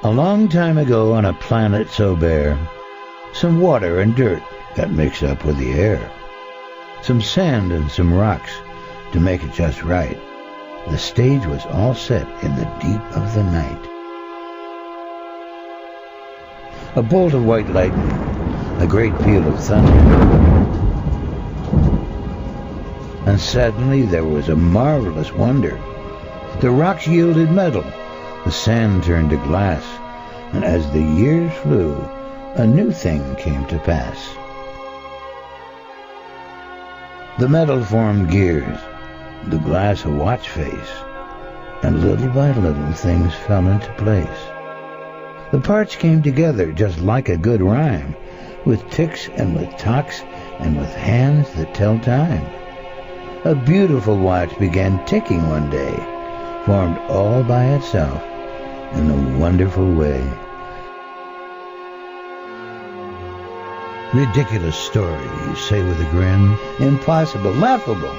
A long time ago on a planet so bare, some water and dirt got mixed up with the air. Some sand and some rocks to make it just right. The stage was all set in the deep of the night. A bolt of white lightning, a great peal of thunder, and suddenly there was a marvelous wonder. The rocks yielded metal, the sand turned to glass, and as the years flew, a new thing came to pass. The metal formed gears, the glass a watch face, and little by little things fell into place. The parts came together just like a good rhyme, with ticks and with tocks and with hands that tell time. A beautiful watch began ticking one day, formed all by itself in a wonderful way. Ridiculous story, you say with a grin. Impossible, laughable,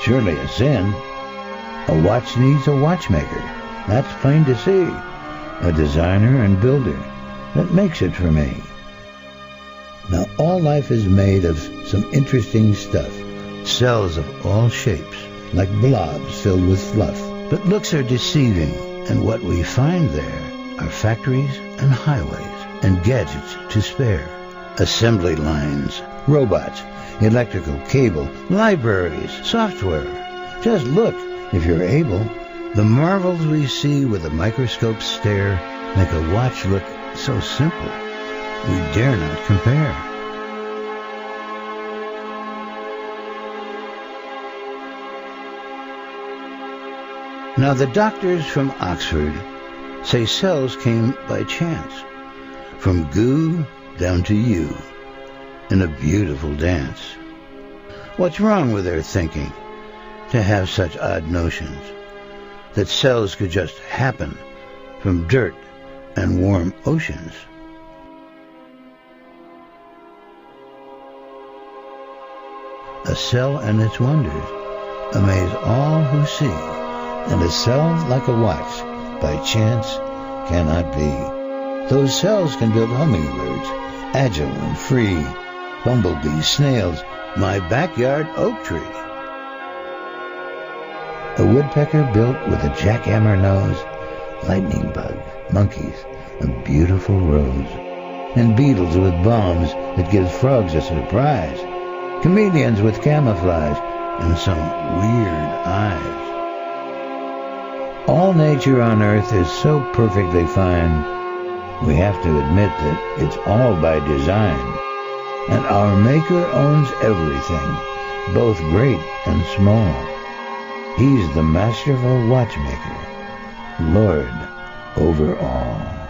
surely a sin. A watch needs a watchmaker, that's plain to see. A designer and builder that makes it for me. Now all life is made of some interesting stuff. Cells of all shapes, like blobs filled with fluff. But looks are deceiving, and what we find there are factories and highways and gadgets to spare. Assembly lines, robots, electrical cable, libraries, software. Just look, if you're able. The marvels we see with a microscope stare make a watch look so simple, we dare not compare. Now the doctors from Oxford say cells came by chance, from goo down to you, in a beautiful dance. What's wrong with their thinking to have such odd notions that cells could just happen from dirt and warm oceans? A cell and its wonders amaze all who see, and a cell like a watch by chance cannot be. Those cells can build hummingbirds, agile and free, bumblebees, snails, my backyard oak tree. A woodpecker built with a jackhammer nose, lightning bug, monkeys, a beautiful rose, and beetles with bombs that give frogs a surprise, chameleons with camouflage, and some weird eyes. All nature on earth is so perfectly fine, we have to admit that it's all by design. And our Maker owns everything, both great and small. He's the masterful watchmaker, Lord over all.